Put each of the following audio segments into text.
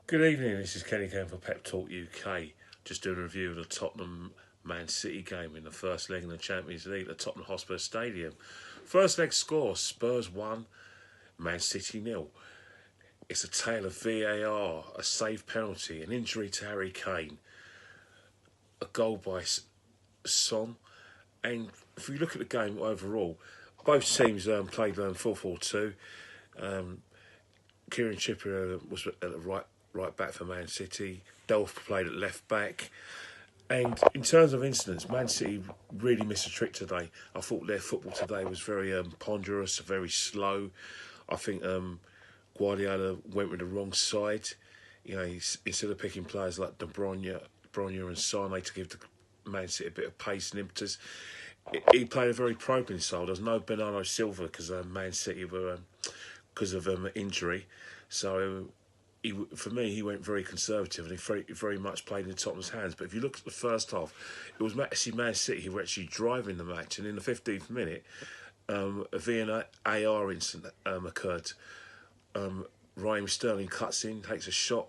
Good evening, this is Kenny Kane for Pep Talk UK. Just doing a review of the Tottenham Man City game in the first leg in the Champions League at Tottenham Hotspur Stadium. First leg score, Spurs 1, Man City 0. It's a tale of VAR, a saved penalty, an injury to Harry Kane, a goal by Son. And if we look at the game overall, both teams played 4-4-2. Kieran Trippier was at the right back for Man City. Delph played at left back. And in terms of incidents, Man City really missed a trick today. I thought their football today was very ponderous, very slow. I think Guardiola went with the wrong side. You know, instead of picking players like De Bruyne and Sane to give the Man City a bit of pace and impetus, he played a very probing style. There's no Bernardo Silva because Man City were because of injury. So for me, he went very conservative and he very much played in Tottenham's hands. But if you look at the first half, it was actually Man City who were actually driving the match. And in the 15th minute, a VAR incident occurred. Raheem Sterling cuts in, takes a shot,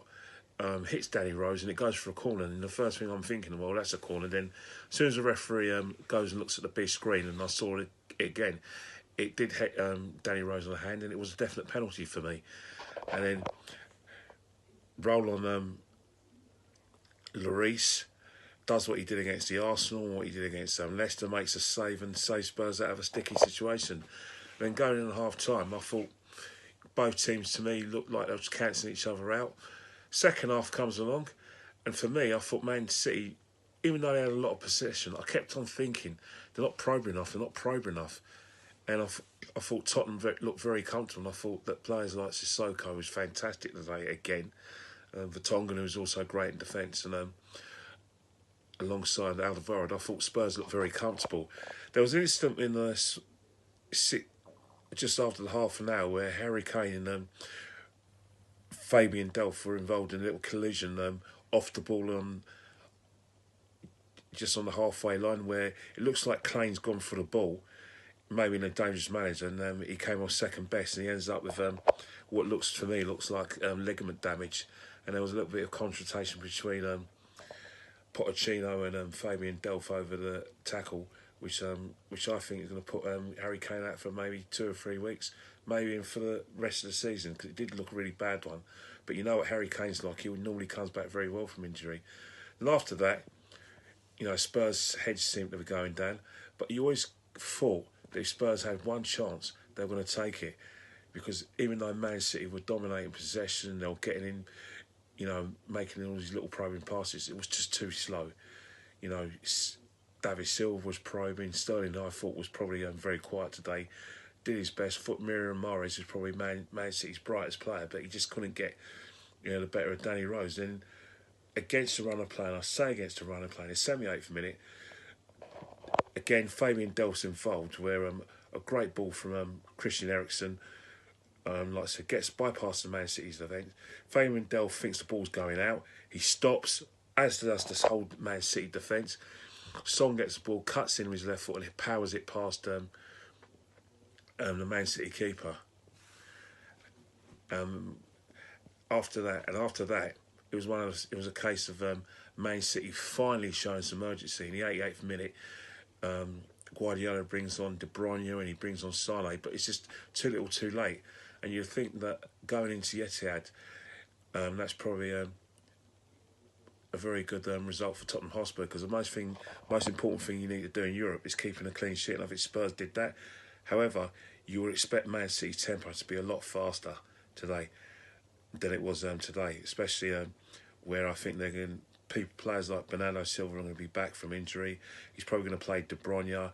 hits Danny Rose, and it goes for a corner. And the first thing I'm thinking, well, that's a corner. Then as soon as the referee goes and looks at the big screen, and I saw it again, it did hit Danny Rose on the hand, and it was a definite penalty for me. And then roll on Lloris does what he did against the Arsenal, what he did against Leicester, makes a save and saves Spurs out of a sticky situation. Then going in at half time, I thought both teams to me looked like they were cancelling each other out. Second half comes along, and for me, I thought Man City, even though they had a lot of possession, I kept on thinking they're not probing enough. And I thought Tottenham looked very comfortable. And I thought that players like Sissoko was fantastic today again. Vertonghen, who was also great in defence, and alongside Alderweireld, I thought Spurs looked very comfortable. There was an instant in the just after the half an hour where Harry Kane and Fabian Delph were involved in a little collision off the ball just on the halfway line, where it looks like Kane's gone for the ball, maybe in a dangerous manner, and he came off second best, and he ends up with what looks like ligament damage. And there was a little bit of confrontation between Pochettino and Fabian Delph over the tackle, which I think is going to put Harry Kane out for maybe 2 or 3 weeks, maybe even for the rest of the season, because it did look a really bad one. But you know what Harry Kane's like; he normally comes back very well from injury. And after that, you know, Spurs' heads seemed to be going down, but you always thought that if Spurs had one chance, they were going to take it, because even though Man City were dominating possession, they were getting in, you know, making all these little probing passes, it was just too slow. You know, David Silva was probing. Sterling, I thought, was probably very quiet today. Did his best. Thought Miriam Mahrez was probably Man City's brightest player, but he just couldn't get, you know, the better of Danny Rose. Then against the run of play, and I say against the run of play, in the 78th minute, again Fabian Delph's involved, where a great ball from Christian Eriksen, like I said, gets bypast the Man City's defence. Fabian Delph thinks the ball's going out. He stops, as does this whole Man City defence. Son gets the ball, cuts in with his left foot, and he powers it past the Man City keeper. After that, it was a case of Man City finally showing some urgency. In the 88th minute, Guardiola brings on De Bruyne and he brings on Sane, but it's just too little, too late. And you think that going into Etihad, that's probably a very good result for Tottenham Hotspur, because the most important thing you need to do in Europe is keeping a clean sheet, and I think Spurs did that. However, you would expect Man City's tempo to be a lot faster today than it was today, especially where I think they're going. Players like Bernardo Silva are going to be back from injury. He's probably going to play De Bruyne,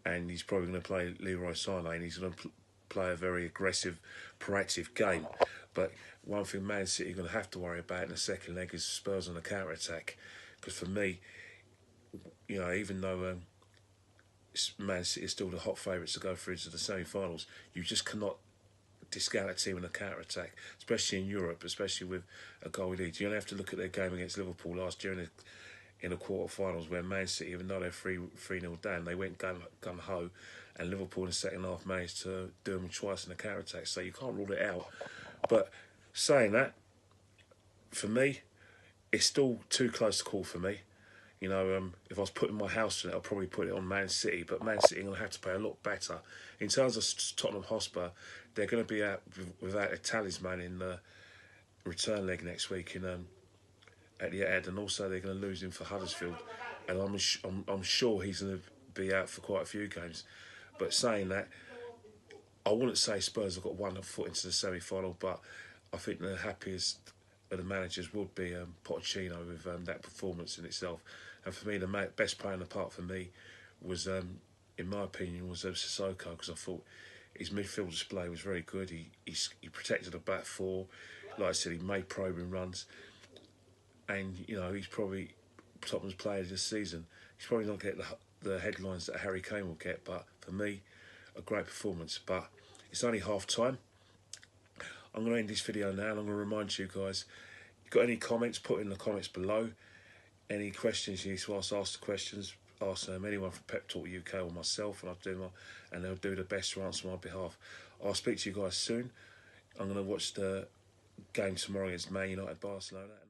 and he's probably going to play Leroy Sane, and he's going to play a very aggressive, proactive game. But one thing Man City are going to have to worry about in the second leg is Spurs on the counter-attack. Because for me, you know, even though Man City is still the hot favourites to go through to the semi-finals, you just cannot discount a team in a counter-attack, especially in Europe, especially with a goal lead. You only have to look at their game against Liverpool last year in the quarter-finals, where Man City, even though they're 3-0 down, they went gun-ho, and Liverpool in the second half managed to do them twice in the counter-attack. So you can't rule it out. But saying that, for me, it's still too close to call for me. You know, if I was putting my house on it, I'd probably put it on Man City. But Man City are going to have to pay a lot better. In terms of Tottenham Hotspur, they're going to be out without a talisman in the return leg next week at the Etihad, and also they're going to lose him for Huddersfield. And I'm sure he's going to be out for quite a few games. But saying that, I wouldn't say Spurs have got one foot into the semi-final, but I think the happiest of the managers would be Pochettino with that performance in itself. And for me, the best player in the park for me was, in my opinion, was Sissoko, because I thought his midfield display was very good. He protected the back four. Like I said, he made probing runs. And, you know, he's probably Tottenham's player this season. He's probably not getting the headlines that Harry Kane will get, but for me, a great performance. But it's only half time. I'm going to end this video now, and I'm going to remind you guys, if you've got any comments, put in the comments below. Any questions you need to ask the questions, ask anyone from Pep Talk UK or myself, and they'll do the best to answer on my behalf. I'll speak to you guys soon. I'm going to watch the game tomorrow against Man United Barcelona.